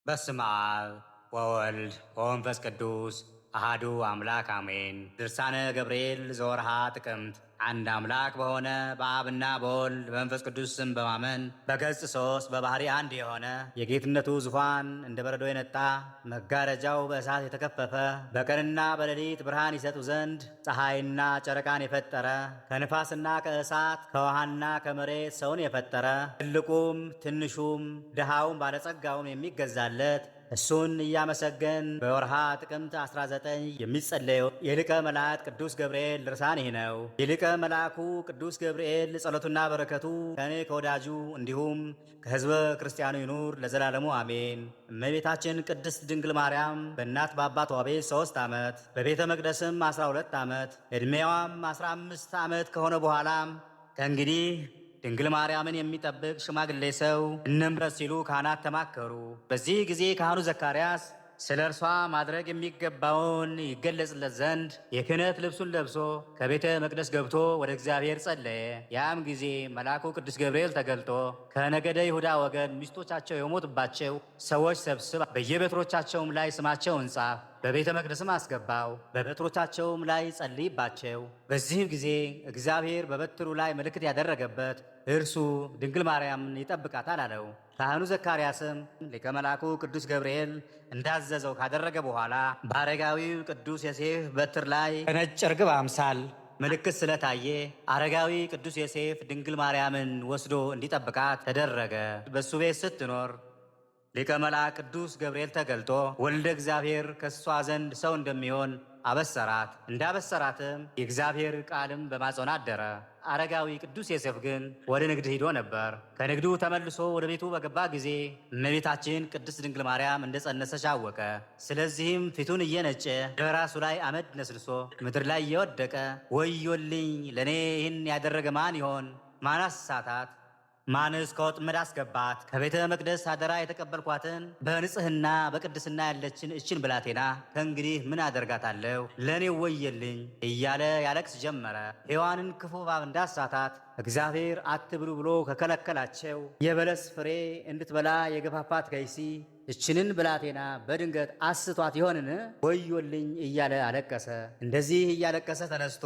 በስመ አብ ወወልድ ወመንፈስ ቅዱስ አሃዱ አምላክ አሜን። ድርሳነ ገብርኤል ዘወርሃ ጥቅምት። አንድ አምላክ በሆነ በአብና በወልድ በመንፈስ ቅዱስ ስም በማመን በገጽ 3 በባህሪ አንድ የሆነ የጌትነቱ ዙፋን እንደ በረዶ የነጣ መጋረጃው በእሳት የተከፈፈ በቀንና በሌሊት ብርሃን ይሰጡ ዘንድ ፀሐይና ጨረቃን የፈጠረ ከንፋስና ከእሳት ከውሃና ከመሬት ሰውን የፈጠረ ትልቁም ትንሹም ድሃውም ባለጸጋውም የሚገዛለት እሱን እያመሰገን በወርሃ ጥቅምት 19 የሚጸለየው የሊቀ መላእክት ቅዱስ ገብርኤል ድርሳን ይህ ነው። የሊቀ መልአኩ ቅዱስ ገብርኤል ጸሎቱና በረከቱ ከእኔ ከወዳጁ እንዲሁም ከሕዝበ ክርስቲያኑ ይኑር ለዘላለሙ አሜን። እመቤታችን ቅድስት ድንግል ማርያም በእናት በአባቷ ቤት 3 ዓመት በቤተ መቅደስም 12 ዓመት ዕድሜዋም 15 ዓመት ከሆነ በኋላም ከእንግዲህ ድንግል ማርያምን የሚጠብቅ ሽማግሌ ሰው እንምረጥ ሲሉ ካህናት ተማከሩ። በዚህ ጊዜ ካህኑ ዘካርያስ ስለ እርሷ ማድረግ የሚገባውን ይገለጽለት ዘንድ የክህነት ልብሱን ለብሶ ከቤተ መቅደስ ገብቶ ወደ እግዚአብሔር ጸለየ። ያም ጊዜ መልአኩ ቅዱስ ገብርኤል ተገልጦ ከነገደ ይሁዳ ወገን ሚስቶቻቸው የሞቱባቸው ሰዎች ሰብስብ፣ በየበትሮቻቸውም ላይ ስማቸውን ጻፍ፣ በቤተ መቅደስም አስገባው፣ በበትሮቻቸውም ላይ ጸልይባቸው። በዚህም ጊዜ እግዚአብሔር በበትሩ ላይ ምልክት ያደረገበት እርሱ ድንግል ማርያምን ይጠብቃታል አለው። ካህኑ ዘካርያስም ሊቀ መልአኩ ቅዱስ ገብርኤል እንዳዘዘው ካደረገ በኋላ በአረጋዊው ቅዱስ ዮሴፍ በትር ላይ ከነጭ ርግብ አምሳል ምልክት ስለታየ አረጋዊ ቅዱስ ዮሴፍ ድንግል ማርያምን ወስዶ እንዲጠብቃት ተደረገ። በእሱ ቤት ስትኖር ሊቀ መልአክ ቅዱስ ገብርኤል ተገልጦ ወልደ እግዚአብሔር ከእሷ ዘንድ ሰው እንደሚሆን አበሰራት። እንዳበሰራትም የእግዚአብሔር ቃልም በማጸኗ አደረ። አረጋዊ ቅዱስ ዮሴፍ ግን ወደ ንግድ ሂዶ ነበር። ከንግዱ ተመልሶ ወደ ቤቱ በገባ ጊዜ እመቤታችን ቅድስት ድንግል ማርያም እንደጸነሰች አወቀ። ስለዚህም ፊቱን እየነጨ በራሱ ላይ አመድ ነስልሶ ምድር ላይ እየወደቀ ወዮልኝ፣ ለእኔ ይህን ያደረገ ማን ይሆን? ማን አሳታት? ማንስ ከወጥመድ አስገባት? ከቤተ መቅደስ አደራ የተቀበልኳትን በንጽሕና በቅድስና ያለችን እችን ብላቴና ከእንግዲህ ምን አደርጋታለሁ? ለእኔ ወየልኝ እያለ ያለቅስ ጀመረ። ሔዋንን ክፉ እባብ እንዳሳታት እግዚአብሔር አትብሉ ብሎ ከከለከላቸው የበለስ ፍሬ እንድትበላ የገፋፋት ከይሲ እችንን ብላቴና በድንገት አስቷት ይሆንን? ወዮልኝ እያለ አለቀሰ። እንደዚህ እያለቀሰ ተነስቶ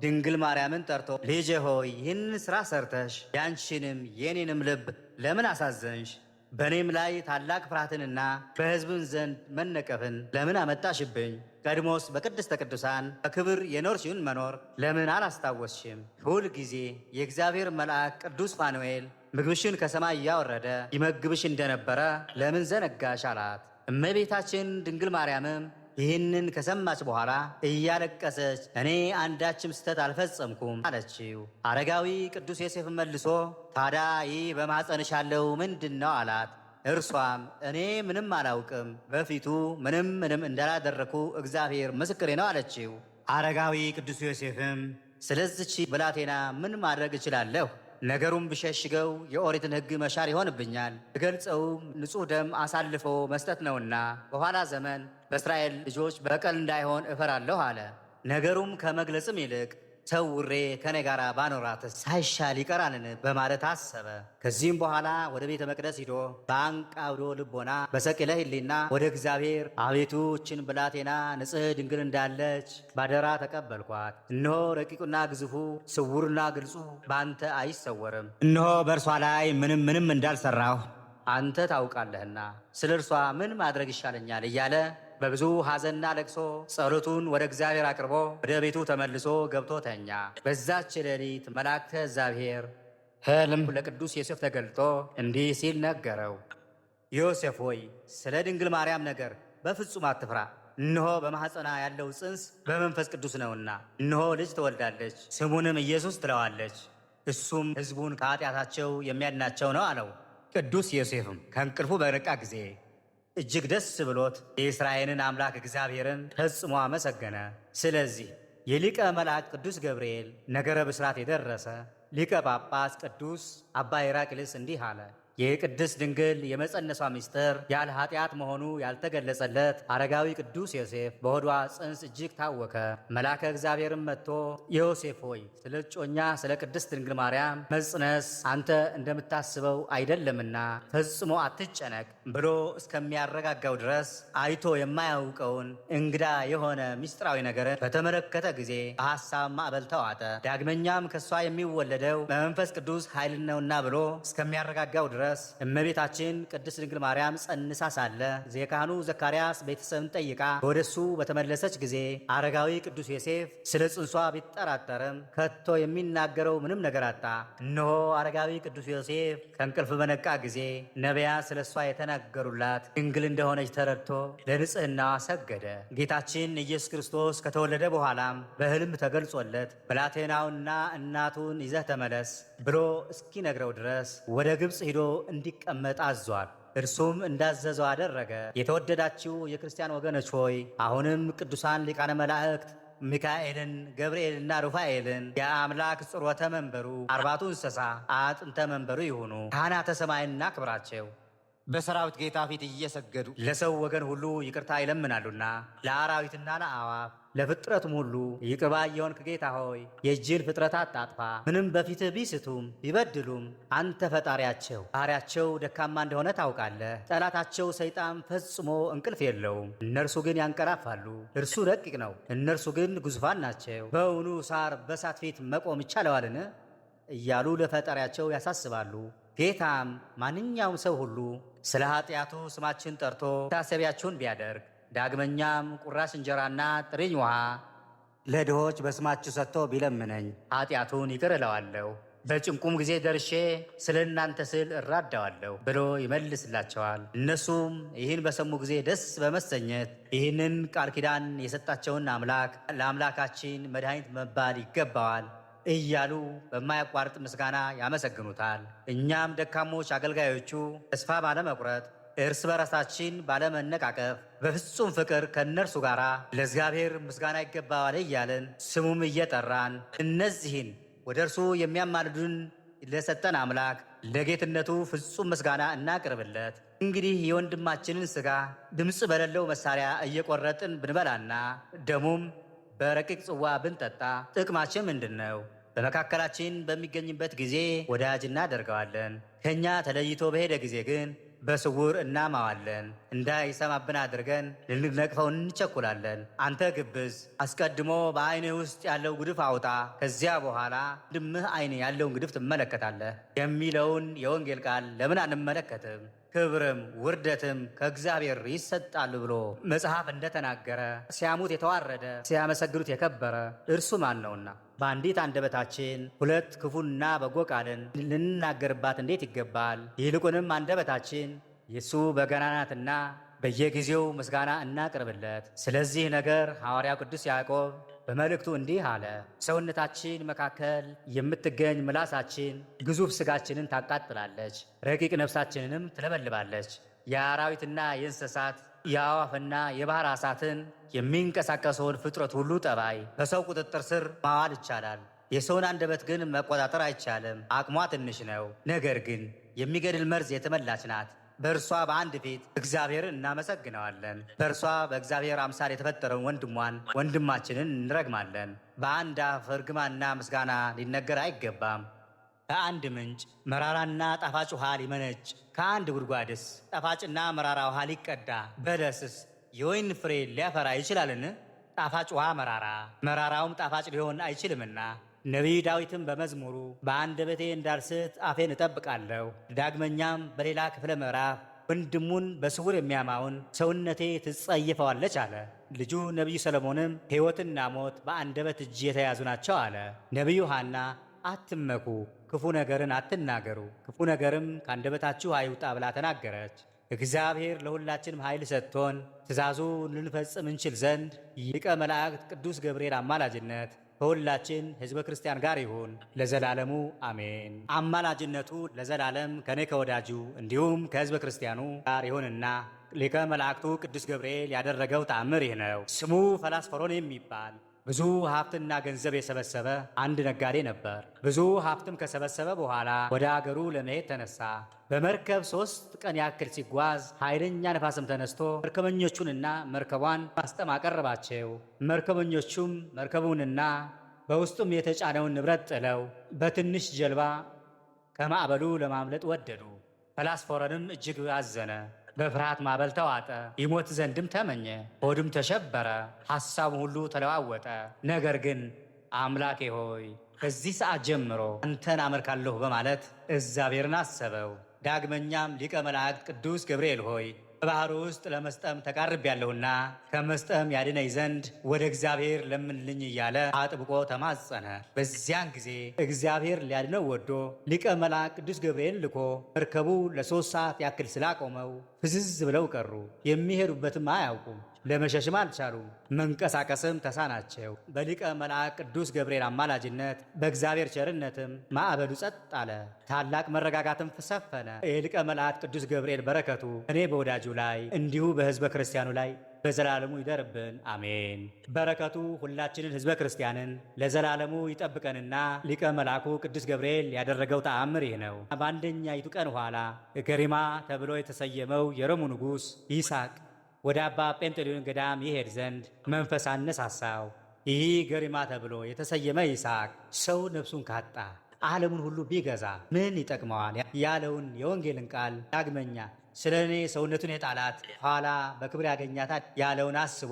ድንግል ማርያምን ጠርቶ ልጄ ሆይ ይህን ሥራ ሰርተሽ ያንቺንም የኔንም ልብ ለምን አሳዘንሽ? በእኔም ላይ ታላቅ ፍርሃትንና በሕዝብን ዘንድ መነቀፍን ለምን አመጣሽብኝ? ቀድሞስ በቅድስተ ቅዱሳን በክብር የኖርሽውን መኖር ለምን አላስታወስሽም? ሁል ጊዜ የእግዚአብሔር መልአክ ቅዱስ ፋኑኤል ምግብሽን ከሰማይ እያወረደ ይመግብሽ እንደነበረ ለምን ዘነጋሽ? አላት። እመቤታችን ድንግል ማርያምም ይህንን ከሰማች በኋላ እያለቀሰች እኔ አንዳችም ስተት አልፈጸምኩም አለችው። አረጋዊ ቅዱስ ዮሴፍ መልሶ ታዲያ ይህ በማኅፀንሽ ያለው ምንድን ነው? አላት። እርሷም እኔ ምንም አላውቅም፣ በፊቱ ምንም እንዳላደረኩ እግዚአብሔር ምስክሬ ነው አለችው። አረጋዊ ቅዱስ ዮሴፍም ስለዚች ብላቴና ምን ማድረግ እችላለሁ? ነገሩም ብሸሽገው የኦሪትን ሕግ መሻር ይሆንብኛል። ብገልጸውም ንጹሕ ደም አሳልፎ መስጠት ነውና በኋላ ዘመን በእስራኤል ልጆች በቀል እንዳይሆን እፈራለሁ አለ። ነገሩም ከመግለጽም ይልቅ ሰውሬ ከኔ ጋር ባኖራትስ ሳይሻል ይቀራልን በማለት አሰበ። ከዚህም በኋላ ወደ ቤተ መቅደስ ሂዶ በአንቃብዶ ልቦና በሰቂለ ሕሊና ወደ እግዚአብሔር አቤቱ እችን ብላቴና ንጽሕ ድንግል እንዳለች ባደራ ተቀበልኳት። እነሆ ረቂቁና ግዙፉ ስውርና ግልጹ በአንተ አይሰወርም። እነሆ በእርሷ ላይ ምንም እንዳልሰራሁ አንተ ታውቃለህና ስለ እርሷ ምን ማድረግ ይሻለኛል እያለ በብዙ ሐዘንና ለቅሶ ጸሎቱን ወደ እግዚአብሔር አቅርቦ ወደ ቤቱ ተመልሶ ገብቶ ተኛ። በዛች ሌሊት መላእክተ እግዚአብሔር ሕልም ለቅዱስ ዮሴፍ ተገልጦ እንዲህ ሲል ነገረው። ዮሴፍ ሆይ ስለ ድንግል ማርያም ነገር በፍጹም አትፍራ። እነሆ በማኅፀኗ ያለው ጽንስ በመንፈስ ቅዱስ ነውና፣ እነሆ ልጅ ትወልዳለች፣ ስሙንም ኢየሱስ ትለዋለች። እሱም ሕዝቡን ከኃጢአታቸው የሚያድናቸው ነው አለው። ቅዱስ ዮሴፍም ከእንቅልፉ በነቃ ጊዜ እጅግ ደስ ብሎት የእስራኤልን አምላክ እግዚአብሔርን ፈጽሞ አመሰገነ። ስለዚህ የሊቀ መልአክ ቅዱስ ገብርኤል ነገረ ብስራት የደረሰ ሊቀ ጳጳስ ቅዱስ አባ ኢራቅሊስ እንዲህ አለ። የቅድስት ድንግል የመጸነሷ ምስጢር ያለ ኃጢአት መሆኑ ያልተገለጸለት አረጋዊ ቅዱስ ዮሴፍ በሆዷ ጽንስ እጅግ ታወከ። መልአከ እግዚአብሔርም መጥቶ ዮሴፍ ሆይ ስለ እጮኛ ስለ ቅድስት ድንግል ማርያም መጽነስ አንተ እንደምታስበው አይደለምና ፈጽሞ አትጨነቅ፣ ብሎ እስከሚያረጋጋው ድረስ አይቶ የማያውቀውን እንግዳ የሆነ ምስጢራዊ ነገርን በተመለከተ ጊዜ በሐሳብ ማዕበል ተዋጠ። ዳግመኛም ከእሷ የሚወለደው በመንፈስ ቅዱስ ኃይል ነውና ብሎ እስከሚያረጋጋው ድረስ እመቤታችን ቅድስት ድንግል ማርያም ጸንሳ ሳለ የካህኑ ዘካርያስ ቤተሰብን ጠይቃ ወደሱ በተመለሰች ጊዜ አረጋዊ ቅዱስ ዮሴፍ ስለ ጽንሷ ቢጠራጠርም ከቶ የሚናገረው ምንም ነገር አጣ። እነሆ አረጋዊ ቅዱስ ዮሴፍ ከእንቅልፍ በነቃ ጊዜ ነቢያት ስለ እሷ የተናገሩላት ድንግል እንደሆነች ተረድቶ ለንጽሕናዋ ሰገደ። ጌታችን ኢየሱስ ክርስቶስ ከተወለደ በኋላም በሕልም ተገልጾለት ብላቴናውንና እናቱን ይዘህ ተመለስ ብሎ እስኪነግረው ድረስ ወደ ግብፅ ሂዶ እንዲቀመጥ አዟል። እርሱም እንዳዘዘው አደረገ። የተወደዳችሁ የክርስቲያን ወገኖች ሆይ አሁንም ቅዱሳን ሊቃነ መላእክት ሚካኤልን፣ ገብርኤልና ሩፋኤልን የአምላክ ጽሮተ መንበሩ አርባቱ እንስሳ አጥንተ መንበሩ ይሁኑ። ካህናተ ሰማይና ክብራቸው በሰራዊት ጌታ ፊት እየሰገዱ ለሰው ወገን ሁሉ ይቅርታ ይለምናሉና ለአራዊትና ለአዕዋፍ ለፍጥረቱም ሁሉ ይቅር ባይ የሆንክ ጌታ ሆይ የእጅን ፍጥረት አታጥፋ። ምንም በፊትህ ቢስቱም ቢበድሉም አንተ ፈጣሪያቸው ባሕርያቸው ደካማ እንደሆነ ታውቃለህ። ጠላታቸው ሰይጣን ፈጽሞ እንቅልፍ የለውም፣ እነርሱ ግን ያንቀላፋሉ። እርሱ ረቂቅ ነው፣ እነርሱ ግን ግዙፋን ናቸው። በውኑ ሳር በእሳት ፊት መቆም ይቻለዋልን? እያሉ ለፈጣሪያቸው ያሳስባሉ። ጌታም ማንኛውም ሰው ሁሉ ስለ ኃጢአቱ ስማችን ጠርቶ ታሰቢያችሁን ቢያደርግ ዳግመኛም ቁራሽ እንጀራና ጥሪኝ ውሃ ለድሆች በስማችሁ ሰጥቶ ቢለምነኝ ኃጢአቱን ይቅር እለዋለሁ፣ በጭንቁም ጊዜ ደርሼ ስለ እናንተ ስል እራዳዋለሁ ብሎ ይመልስላቸዋል። እነሱም ይህን በሰሙ ጊዜ ደስ በመሰኘት ይህንን ቃል ኪዳን የሰጣቸውን አምላክ ለአምላካችን መድኃኒት መባል ይገባዋል እያሉ በማያቋርጥ ምስጋና ያመሰግኑታል። እኛም ደካሞች አገልጋዮቹ ተስፋ ባለመቁረጥ እርስ በራሳችን ባለመነቃቀፍ በፍጹም ፍቅር ከእነርሱ ጋር ለእግዚአብሔር ምስጋና ይገባዋል እያለን ስሙም እየጠራን እነዚህን ወደ እርሱ የሚያማልዱን ለሰጠን አምላክ ለጌትነቱ ፍጹም ምስጋና እናቅርብለት። እንግዲህ የወንድማችንን ሥጋ ድምፅ በሌለው መሳሪያ እየቆረጥን ብንበላና ደሙም በረቂቅ ጽዋ ብንጠጣ ጥቅማችን ምንድን ነው? በመካከላችን በሚገኝበት ጊዜ ወዳጅ እናደርገዋለን። ከእኛ ተለይቶ በሄደ ጊዜ ግን በስውር እናማዋለን። እንዳይሰማብን አድርገን ልንነቅፈው እንቸኩላለን። አንተ ግብዝ፣ አስቀድሞ በዓይንህ ውስጥ ያለው ጉድፍ አውጣ፣ ከዚያ በኋላ ወንድምህ ዓይን ያለውን ጉድፍ ትመለከታለህ የሚለውን የወንጌል ቃል ለምን አንመለከትም? ክብርም ውርደትም ከእግዚአብሔር ይሰጣሉ ብሎ መጽሐፍ እንደተናገረ ሲያሙት የተዋረደ ሲያመሰግኑት የከበረ እርሱ ማን ነውና? በአንዲት አንደበታችን ሁለት ክፉና በጎ ቃልን ልንናገርባት እንዴት ይገባል? ይልቁንም አንደበታችን የእሱ በገና ናትና በየጊዜው ምስጋና እናቅርብለት። ስለዚህ ነገር ሐዋርያው ቅዱስ ያዕቆብ በመልእክቱ እንዲህ አለ። ሰውነታችን መካከል የምትገኝ ምላሳችን ግዙፍ ሥጋችንን ታቃጥላለች፣ ረቂቅ ነፍሳችንንም ትለበልባለች። የአራዊትና የእንስሳት የአዕዋፍና የባሕር ዓሣትን የሚንቀሳቀሰውን ፍጥረት ሁሉ ጠባይ በሰው ቁጥጥር ስር ማዋል ይቻላል። የሰውን አንደበት ግን መቆጣጠር አይቻልም። አቅሟ ትንሽ ነው፣ ነገር ግን የሚገድል መርዝ የተመላች ናት። በእርሷ በአንድ ፊት እግዚአብሔርን እናመሰግነዋለን። በእርሷ በእግዚአብሔር አምሳል የተፈጠረውን ወንድማችንን እንረግማለን። በአንድ አፍ እርግማንና ምስጋና ሊነገር አይገባም። ከአንድ ምንጭ መራራና ጣፋጭ ውሃ ሊመነጭ፣ ከአንድ ጉድጓድስ ጣፋጭና መራራ ውሃ ሊቀዳ፣ በለስስ የወይን ፍሬ ሊያፈራ ይችላልን? ጣፋጭ ውሃ መራራ፣ መራራውም ጣፋጭ ሊሆን አይችልምና። ነቢይ ዳዊትም በመዝሙሩ በአንደበቴ እንዳልስት አፌን እጠብቃለሁ። ዳግመኛም በሌላ ክፍለ ምዕራፍ ወንድሙን በስውር የሚያማውን ሰውነቴ ትጸየፈዋለች አለ። ልጁ ነቢዩ ሰሎሞንም ሕይወትና ሞት በአንደበት እጅ የተያዙ ናቸው አለ። ነቢዩ ሐና አትመኩ፣ ክፉ ነገርን አትናገሩ፣ ክፉ ነገርም ከአንደበታችሁ አይውጣ ብላ ተናገረች። እግዚአብሔር ለሁላችንም ኃይል ሰጥቶን ትእዛዙ ልንፈጽም እንችል ዘንድ ሊቀ መላእክት ቅዱስ ገብርኤል አማላጅነት ከሁላችን ሕዝበ ክርስቲያን ጋር ይሁን ለዘላለሙ አሜን። አማላጅነቱ ለዘላለም ከኔ ከወዳጁ እንዲሁም ከሕዝበ ክርስቲያኑ ጋር ይሁንና ሊቀ መላእክቱ ቅዱስ ገብርኤል ያደረገው ተአምር ይህ ነው። ስሙ ፈላስፈሮን የሚባል ብዙ ሀብትና ገንዘብ የሰበሰበ አንድ ነጋዴ ነበር። ብዙ ሀብትም ከሰበሰበ በኋላ ወደ አገሩ ለመሄድ ተነሳ። በመርከብ 3 ቀን ያክል ሲጓዝ ኃይለኛ ነፋስም ተነስቶ መርከበኞቹንና መርከቧን ማስጠም አቀረባቸው። መርከበኞቹም መርከቡንና በውስጡም የተጫነውን ንብረት ጥለው በትንሽ ጀልባ ከማዕበሉ ለማምለጥ ወደዱ። ፈላስፎረንም እጅግ አዘነ። በፍርሃት ማዕበል ተዋጠ። ይሞት ዘንድም ተመኘ። ሆድም ተሸበረ፣ ሐሳቡ ሁሉ ተለዋወጠ። ነገር ግን አምላኬ ሆይ ከዚህ ሰዓት ጀምሮ አንተን አመልካለሁ በማለት እግዚአብሔርን አሰበው። ዳግመኛም ሊቀ መላእክት ቅዱስ ገብርኤል ሆይ በባሕሩ ውስጥ ለመስጠም ተቃርቤያለሁና ከመስጠም ያድነኝ ዘንድ ወደ እግዚአብሔር ለምንልኝ እያለ አጥብቆ ተማጸነ። በዚያን ጊዜ እግዚአብሔር ሊያድነው ወዶ ሊቀ መላእክት ቅዱስ ገብርኤል ልኮ መርከቡ ለ3 ሰዓት ያክል ስላቆመው ፍዝዝ ብለው ቀሩ። የሚሄዱበትም አያውቁም። ለመሸሽም አልቻሉም። መንቀሳቀስም ተሳናቸው። በሊቀ መልአክ ቅዱስ ገብርኤል አማላጅነት በእግዚአብሔር ቸርነትም ማዕበሉ ጸጥ አለ። ታላቅ መረጋጋትም ሰፈነ። የሊቀ መልአክ ቅዱስ ገብርኤል በረከቱ እኔ በወዳጁ ላይ እንዲሁ በሕዝበ ክርስቲያኑ ላይ በዘላለሙ ይደርብን፣ አሜን። በረከቱ ሁላችንን ሕዝበ ክርስቲያንን ለዘላለሙ ይጠብቀንና ሊቀ መልአኩ ቅዱስ ገብርኤል ያደረገው ተአምር ይህ ነው። በአንደኛይቱ ቀን ኋላ ገሪማ ተብሎ የተሰየመው የሮሙ ንጉሥ ይስሐቅ ወደ አባ ጴንጤሌዎን ገዳም ይሄድ ዘንድ መንፈስ አነሳሳው። ይህ ገሪማ ተብሎ የተሰየመ ይስሐቅ ሰው ነፍሱን ካጣ ዓለሙን ሁሉ ቢገዛ ምን ይጠቅመዋል ያለውን የወንጌልን ቃል ዳግመኛ ስለ እኔ ሰውነቱን የጣላት ኋላ በክብር ያገኛታል ያለውን አስቦ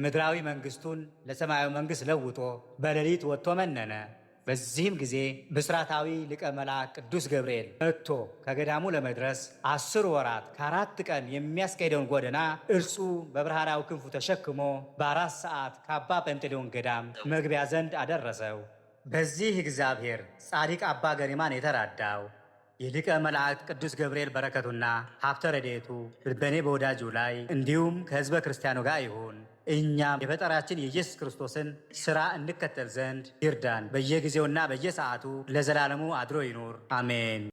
ምድራዊ መንግሥቱን ለሰማያዊ መንግሥት ለውጦ በሌሊት ወጥቶ መነነ። በዚህም ጊዜ ብስራታዊ ሊቀ መልአክ ቅዱስ ገብርኤል መጥቶ ከገዳሙ ለመድረስ 10 ወራት ከ4 ቀን የሚያስኬደውን ጎዳና እርሱ በብርሃናዊ ክንፉ ተሸክሞ በ4 ሰዓት ከአባ ጴንጤሌዎን ገዳም መግቢያ ዘንድ አደረሰው። በዚህ እግዚአብሔር ጻድቅ አባ ገሪማን የተራዳው የሊቀ መላእክት ቅዱስ ገብርኤል በረከቱና ሀብተ ረድኤቱ በእኔ በወዳጁ ላይ እንዲሁም ከሕዝበ ክርስቲያኑ ጋር ይሁን። እኛም የፈጠራችን የኢየሱስ ክርስቶስን ሥራ እንከተል ዘንድ ይርዳን። በየጊዜውና በየሰዓቱ ለዘላለሙ አድሮ ይኑር፣ አሜን።